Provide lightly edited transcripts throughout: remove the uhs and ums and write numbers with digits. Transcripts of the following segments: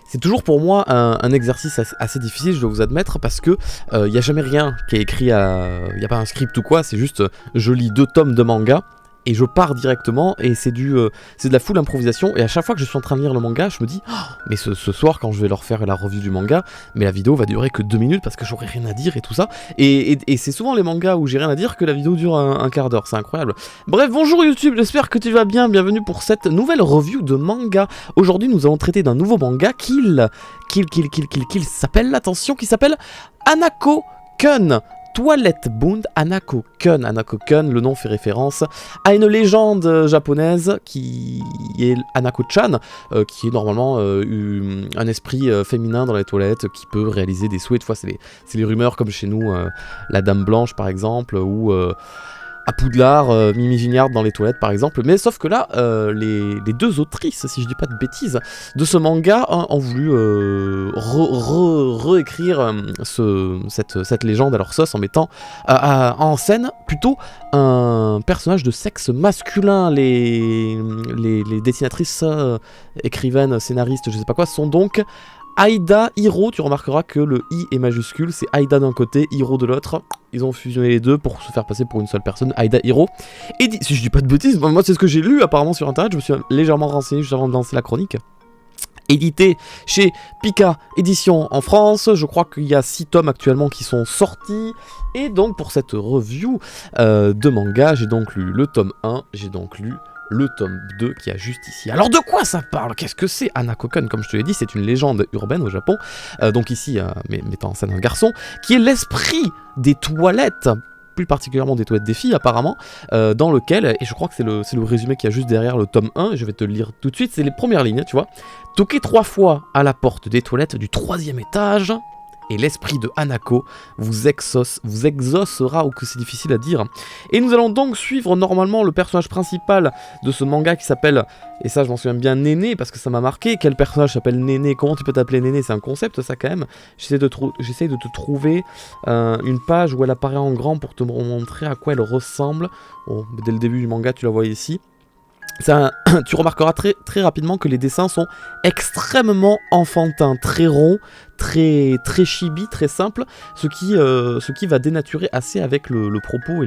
c'est toujours pour moi un exercice assez difficile, je dois vous admettre, parce que il n'y a jamais rien qui est écrit, il n'y a pas un script ou quoi, c'est juste je lis 2 tomes de manga, et je pars directement, et c'est de la full improvisation, et à chaque fois que je suis en train de lire le manga, je me dis, oh, mais ce soir, quand je vais leur faire la review du manga, mais la vidéo va durer que 2 minutes, parce que j'aurai rien à dire et tout ça, et c'est souvent les mangas où j'ai rien à dire que la vidéo dure un quart d'heure, c'est incroyable. Bref, bonjour YouTube, j'espère que tu vas bien, bienvenue pour cette nouvelle review de manga. Aujourd'hui, nous allons traiter d'un nouveau manga qui s'appelle, attention, qui s'appelle Hanako-kun. Toilette Bound Hanako-kun. Hanako-kun, le nom fait référence à une légende japonaise qui est Hanako-chan, qui est normalement un esprit féminin dans les toilettes qui peut réaliser des souhaits. Des fois, c'est les rumeurs comme chez nous, la Dame Blanche par exemple, ou à Poudlard, Mimi Gignard dans les toilettes par exemple, mais sauf que là, les 2 autrices, si je dis pas de bêtises, de ce manga ont voulu réécrire cette légende à leur sauce en mettant en scène plutôt un personnage de sexe masculin. Les dessinatrices, écrivaines, scénaristes, je sais pas quoi, sont donc Aida, Hiro. Tu remarqueras que le I est majuscule, c'est Aida d'un côté, Hiro de l'autre. Ils ont fusionné les deux pour se faire passer pour une seule personne, Aida, Hiro. Et si je dis pas de bêtises, moi c'est ce que j'ai lu apparemment sur internet, je me suis légèrement renseigné juste avant de lancer la chronique. Édité chez Pika Édition en France, je crois qu'il y a 6 tomes actuellement qui sont sortis. Et donc pour cette review de manga, j'ai donc lu le tome 1, j'ai donc lu le tome 2 qui est juste ici. Alors de quoi ça parle? Qu'est-ce que c'est Hanako-kun? Comme je te l'ai dit, c'est une légende urbaine au Japon, donc ici mettant en scène un garçon, qui est l'esprit des toilettes, plus particulièrement des toilettes des filles apparemment, dans lequel, et je crois que c'est le résumé qui y a juste derrière le tome 1, et je vais te le lire tout de suite, c'est les premières lignes, tu vois. Toquez 3 fois à la porte des toilettes du 3e étage, et l'esprit de Hanako vous exaucera, ou que c'est difficile à dire. Et nous allons donc suivre normalement le personnage principal de ce manga qui s'appelle, et ça je m'en souviens bien, Néné, parce que ça m'a marqué. Quel personnage s'appelle Néné? Comment tu peux t'appeler Néné? C'est un concept ça quand même. J'essaie de te trouver une page où elle apparaît en grand pour te montrer à quoi elle ressemble. Oh, dès le début du manga tu la vois ici. Tu remarqueras très rapidement que les dessins sont extrêmement enfantins, très ronds, très chibi, très simple, ce qui va dénaturer assez avec le propos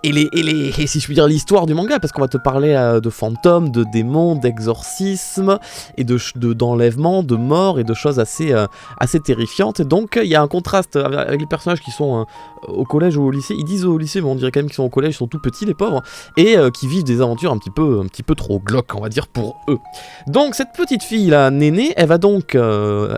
et si je puis dire l'histoire du manga, parce qu'on va te parler de fantômes, de démons, d'exorcismes et d'enlèvements, de morts et de choses assez terrifiantes. Donc il y a un contraste avec les personnages qui sont au collège ou au lycée. Ils disent au lycée, mais on dirait quand même qu'ils sont au collège, ils sont tout petits les pauvres, et qui vivent des aventures un petit peu trop glauques, on va dire, pour eux. Donc cette petite fille là, Néné, elle va donc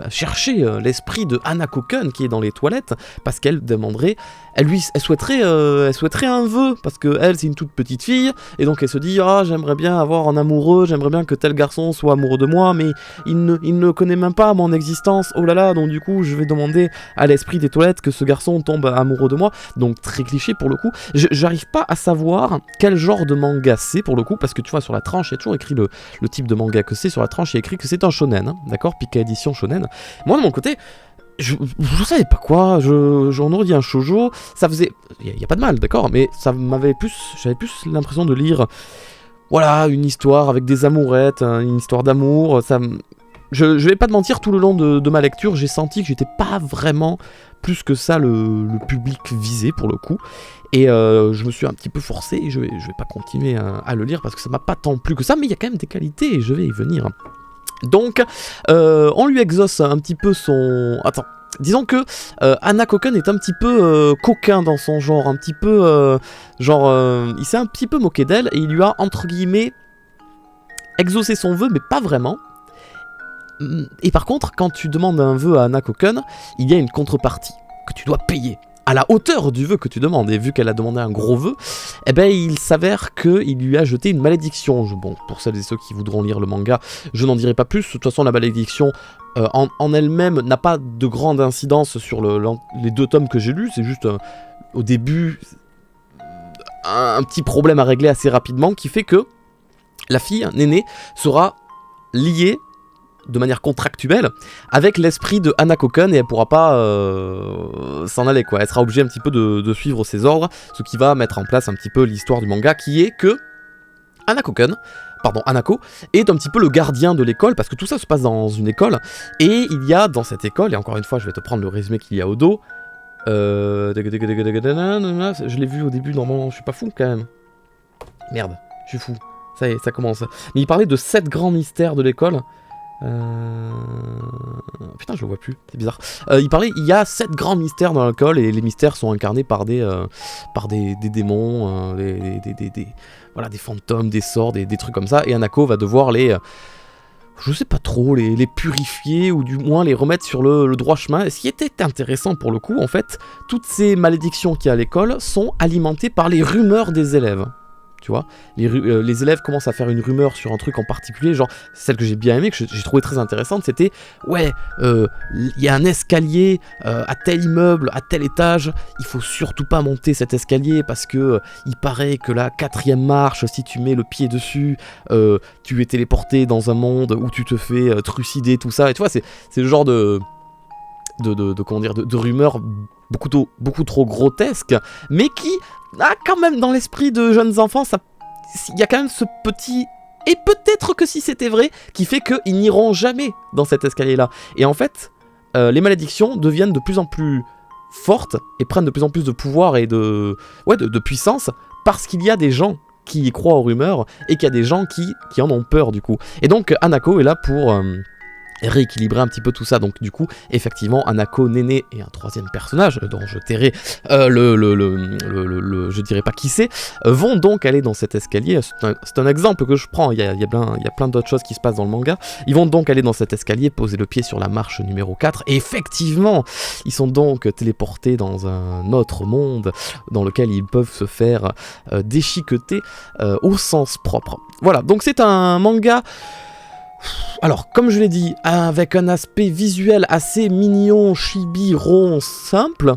chercher l'esprit de Hanako-kun qui est dans les toilettes, parce qu'elle demanderait, elle souhaiterait un vœu, parce que elle c'est une toute petite fille, et donc elle se dit, ah j'aimerais bien avoir un amoureux, j'aimerais bien que tel garçon soit amoureux de moi, mais il ne connaît même pas mon existence, oh là là, donc du coup je vais demander à l'esprit des toilettes que ce garçon tombe amoureux de moi. Donc très cliché pour le coup. J'arrive pas à savoir quel genre de manga c'est pour le coup, parce que tu vois sur la tranche il y a toujours écrit le type de manga que c'est, sur la tranche il y a écrit que c'est un shonen, hein, d'accord, Pika Édition shonen. Moi de mon côté, je savais pas quoi, j'en aurais dit un shoujo, ça faisait, il y a pas de mal, d'accord, mais j'avais plus l'impression de lire, voilà, une histoire avec des amourettes, une histoire d'amour. Je vais pas te mentir, tout le long de ma lecture, j'ai senti que j'étais pas vraiment plus que ça le public visé pour le coup, et je me suis un petit peu forcé, et je vais pas continuer à le lire parce que ça m'a pas tant plu que ça, mais il y a quand même des qualités et je vais y venir. Donc on lui exauce un petit peu son... Attends, disons que Hanako-kun est un petit peu coquin dans son genre, un petit peu il s'est un petit peu moqué d'elle, et il lui a entre guillemets exaucé son vœu, mais pas vraiment. Et par contre, quand tu demandes un vœu à Hanako-kun, il y a une contrepartie que tu dois payer à la hauteur du vœu que tu demandes. Et vu qu'elle a demandé un gros vœu, eh ben il s'avère qu'il lui a jeté une malédiction. Bon, pour celles et ceux qui voudront lire le manga, je n'en dirai pas plus. De toute façon, la malédiction en elle-même n'a pas de grande incidence sur les 2 tomes que j'ai lus. C'est juste au début un petit problème à régler assez rapidement qui fait que la fille, Néné, sera liée de manière contractuelle avec l'esprit de Hanako-kun, et elle pourra pas s'en aller quoi. Elle sera obligée un petit peu de suivre ses ordres, ce qui va mettre en place un petit peu l'histoire du manga, qui est que Hanako-kun Hanako est un petit peu le gardien de l'école, parce que tout ça se passe dans une école, et il y a dans cette école, et encore une fois je vais te prendre le résumé qu'il y a au dos, je l'ai vu au début, normalement je suis pas fou quand même. Merde, je suis fou, ça y est, ça commence. Mais il parlait de 7 grands mystères de l'école. Putain, je le vois plus, c'est bizarre. Il y a 7 grands mystères dans l'école, et les mystères sont incarnés par des démons, voilà, des fantômes, des sorts, des trucs comme ça, et Hanako va devoir je sais pas trop, les purifier, ou du moins les remettre sur le droit chemin. Et ce qui était intéressant pour le coup, en fait, toutes ces malédictions qu'il y a à l'école sont alimentées par les rumeurs des élèves. Tu vois, les élèves commencent à faire une rumeur sur un truc en particulier, genre celle que j'ai bien aimée, que j'ai trouvé très intéressante, c'était ouais, il y a un escalier à tel immeuble, à tel étage, il faut surtout pas monter cet escalier parce que il paraît que la 4e marche, si tu mets le pied dessus, tu es téléporté dans un monde où tu te fais trucider, tout ça, et tu vois, c'est le genre de rumeurs beaucoup trop grotesques, mais qui a quand même dans l'esprit de jeunes enfants, il y a quand même ce petit, et peut-être que si c'était vrai, qui fait qu'ils n'iront jamais dans cet escalier-là. Et en fait, les malédictions deviennent de plus en plus fortes et prennent de plus en plus de pouvoir et de puissance, parce qu'il y a des gens qui y croient aux rumeurs et qu'il y a des gens qui en ont peur du coup. Et donc Hanako est là pour rééquilibrer un petit peu tout ça. Donc du coup, effectivement, Hanako, Néné et un 3e personnage dont je tairai je dirais pas qui c'est, vont donc aller dans cet escalier. C'est un exemple que je prends, il y a plein d'autres choses qui se passent dans le manga. Ils vont donc aller dans cet escalier, poser le pied sur la marche numéro 4, et effectivement, ils sont donc téléportés dans un autre monde dans lequel ils peuvent se faire déchiqueter au sens propre. Voilà, donc c'est un manga. Alors, comme je l'ai dit, avec un aspect visuel assez mignon, chibi, rond, simple,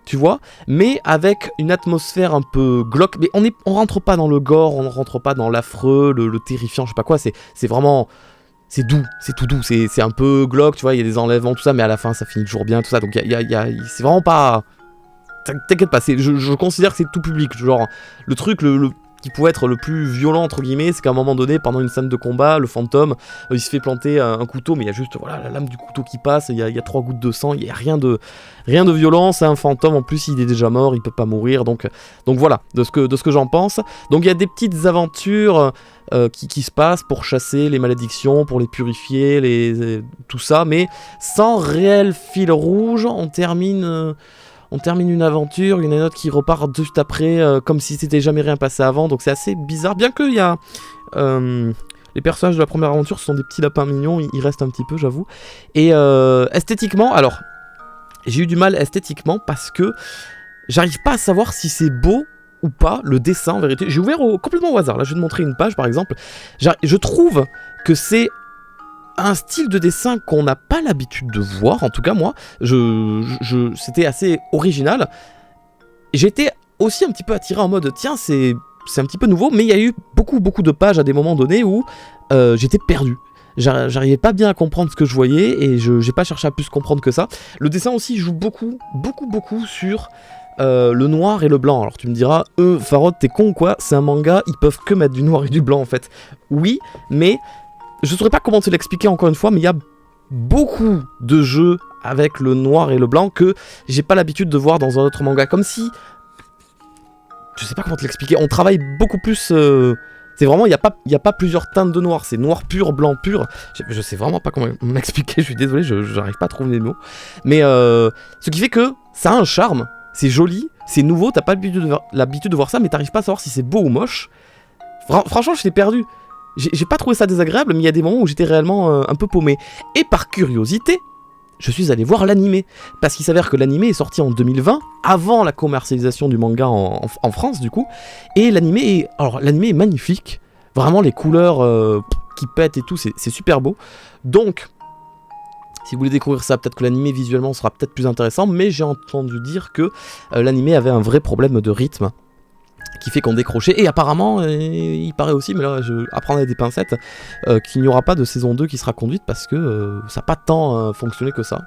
tu vois, mais avec une atmosphère un peu glauque. Mais on rentre pas dans le gore, on rentre pas dans l'affreux, le terrifiant, je sais pas quoi, c'est vraiment... C'est doux, c'est tout doux, c'est un peu glauque, tu vois, il y a des enlèvements, tout ça, mais à la fin, ça finit toujours bien, tout ça, donc c'est vraiment pas... T'inquiète pas, je considère que c'est tout public, genre, le truc, qui pouvait être le plus violent entre guillemets, c'est qu'à un moment donné, pendant une scène de combat, le fantôme, il se fait planter un couteau, mais il y a juste voilà, la lame du couteau qui passe, il y a 3 gouttes de sang, il n'y a rien de violent, c'est un fantôme, en plus il est déjà mort, il peut pas mourir, donc voilà, de ce que j'en pense. Donc il y a des petites aventures qui se passent pour chasser les malédictions, pour les purifier, tout ça, mais sans réel fil rouge. On termine une aventure, il y en a une autre qui repart juste après, comme si c'était jamais rien passé avant, donc c'est assez bizarre, bien qu'il y a... les personnages de la première aventure, ce sont des petits lapins mignons, ils restent un petit peu, j'avoue. Et esthétiquement, alors, j'ai eu du mal esthétiquement parce que j'arrive pas à savoir si c'est beau ou pas, le dessin en vérité. J'ai ouvert complètement au hasard, là je vais te montrer une page par exemple. Je trouve que c'est un style de dessin qu'on n'a pas l'habitude de voir, en tout cas moi, c'était assez original. J'étais aussi un petit peu attiré en mode, tiens, c'est un petit peu nouveau, mais il y a eu beaucoup de pages à des moments donnés où j'étais perdu. J'arrivais pas bien à comprendre ce que je voyais, et j'ai pas cherché à plus comprendre que ça. Le dessin aussi joue beaucoup sur le noir et le blanc. Alors tu me diras, Farod, t'es con ou quoi? C'est un manga, ils peuvent que mettre du noir et du blanc en fait. Oui, mais... je saurais pas comment te l'expliquer encore une fois, mais il y a beaucoup de jeux avec le noir et le blanc que j'ai pas l'habitude de voir dans un autre manga. Comme si... je sais pas comment te l'expliquer, on travaille beaucoup plus... c'est vraiment, il y a pas plusieurs teintes de noir, c'est noir pur, blanc pur. Je sais vraiment pas comment m'expliquer, je suis désolé, j'arrive pas à trouver les mots. Mais ce qui fait que ça a un charme, c'est joli, c'est nouveau, t'as pas l'habitude de voir ça, mais t'arrives pas à savoir si c'est beau ou moche. Franchement, j'étais perdu. J'ai pas trouvé ça désagréable, mais il y a des moments où j'étais réellement un peu paumé. Et par curiosité, je suis allé voir l'animé. Parce qu'il s'avère que l'animé est sorti en 2020, avant la commercialisation du manga en France, du coup. Et l'animé est magnifique. Vraiment, les couleurs qui pètent et tout, c'est super beau. Donc, si vous voulez découvrir ça, peut-être que l'animé visuellement sera peut-être plus intéressant, mais j'ai entendu dire que l'animé avait un vrai problème de rythme, qui fait qu'on décrochait, et apparemment, il paraît aussi, mais là je apprends avec des pincettes, qu'il n'y aura pas de saison 2 qui sera conduite parce que ça n'a pas tant fonctionné que ça.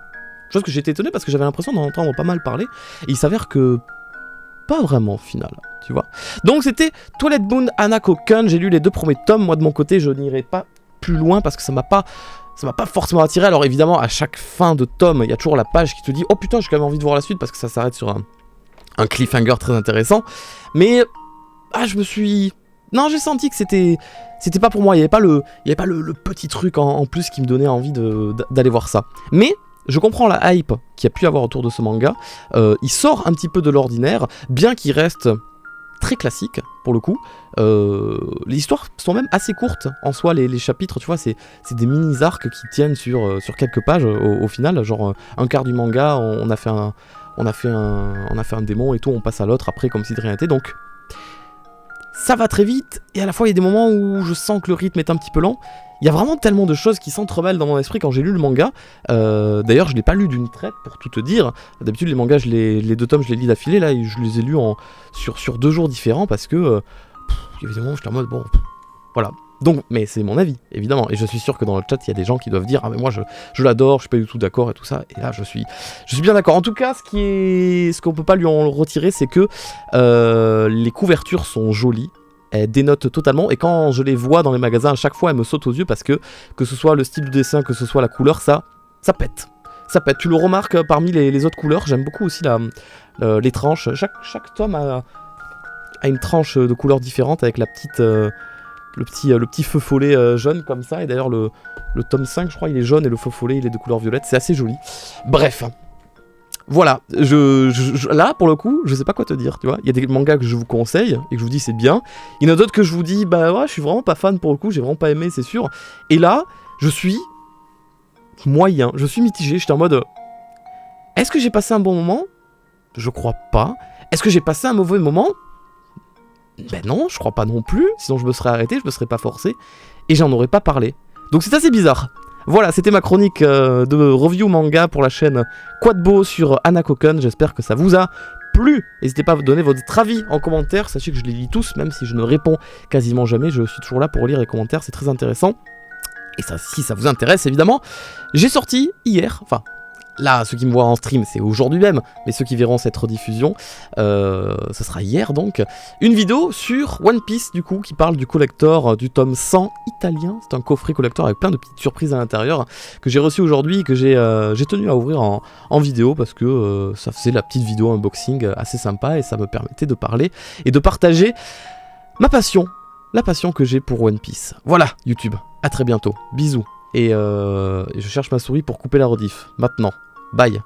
Chose que j'étais étonné parce que j'avais l'impression d'en entendre pas mal parler, et il s'avère que pas vraiment final, tu vois. Donc c'était Twilight Moon Hanako-kun, j'ai lu les 2 premiers tomes, moi de mon côté je n'irai pas plus loin parce que ça m'a pas forcément attiré. Alors évidemment à chaque fin de tome, il y a toujours la page qui te dit « Oh putain, j'ai quand même envie de voir la suite » parce que ça s'arrête sur un cliffhanger très intéressant. Mais je me suis... Non, j'ai senti que c'était pas pour moi, il n'y avait pas le petit truc en plus qui me donnait envie d'aller voir ça. Mais je comprends la hype qu'il y a pu avoir autour de ce manga, il sort un petit peu de l'ordinaire, bien qu'il reste très classique pour le coup. Les histoires sont même assez courtes en soi, les chapitres, tu vois, c'est des mini-arcs qui tiennent sur quelques pages au final, genre un quart du manga, on a fait un démon et tout, on passe à l'autre après comme si de rien n'était, donc ça va très vite, et à la fois il y a des moments où je sens que le rythme est un petit peu lent. Il y a vraiment tellement de choses qui s'entremêlent dans mon esprit quand j'ai lu le manga. D'ailleurs, je l'ai pas lu d'une traite, pour tout te dire. D'habitude, les mangas, les 2 tomes, je les lis d'affilée. Là, je les ai lus sur 2 jours différents parce que il y avait des moments où j'étais en mode bon, voilà. Donc, mais c'est mon avis, évidemment. Et je suis sûr que dans le chat, il y a des gens qui doivent dire ah mais moi je l'adore, je suis pas du tout d'accord et tout ça. Et là, je suis bien d'accord. En tout cas, ce qu'on peut pas lui en retirer, c'est que les couvertures sont jolies. Elles dénotent totalement, et quand je les vois dans les magasins, à chaque fois elles me sautent aux yeux parce que ce soit le style de dessin, que ce soit la couleur, ça pète. Ça pète. Tu le remarques parmi les autres couleurs. J'aime beaucoup aussi les tranches. Chaque tome a une tranche de couleurs différentes avec la petite, le petit feu follet jaune comme ça. Et d'ailleurs le tome 5, je crois, il est jaune et le feu follet il est de couleur violette. C'est assez joli. Bref. Voilà, là pour le coup, je sais pas quoi te dire, tu vois. Il y a des mangas que je vous conseille et que je vous dis c'est bien. Il y en a d'autres que je vous dis, bah ouais, je suis vraiment pas fan pour le coup, j'ai vraiment pas aimé, c'est sûr. Et là, je suis moyen, je suis mitigé, j'étais en mode est-ce que j'ai passé un bon moment? Je crois pas. Est-ce que j'ai passé un mauvais moment? Ben non, je crois pas non plus, sinon je me serais arrêté, je me serais pas forcé et j'en aurais pas parlé. Donc c'est assez bizarre. Voilà, c'était ma chronique de review manga pour la chaîne Quadbo sur Hanako-kun. J'espère que ça vous a plu. N'hésitez pas à vous donner votre avis en commentaire. Sachez que je les lis tous, même si je ne réponds quasiment jamais. Je suis toujours là pour lire les commentaires, c'est très intéressant. Et ça, si ça vous intéresse, évidemment, j'ai sorti hier, enfin... Là, ceux qui me voient en stream, c'est aujourd'hui même, mais ceux qui verront cette rediffusion, ce sera hier donc, une vidéo sur One Piece, du coup, qui parle du collector du tome 100 italien. C'est un coffret collector avec plein de petites surprises à l'intérieur, que j'ai reçu aujourd'hui et que j'ai tenu à ouvrir en vidéo, parce que ça faisait la petite vidéo unboxing assez sympa, et ça me permettait de parler et de partager ma passion, la passion que j'ai pour One Piece. Voilà, YouTube, à très bientôt, bisous. Et je cherche ma souris pour couper la rediff. Maintenant. Bye.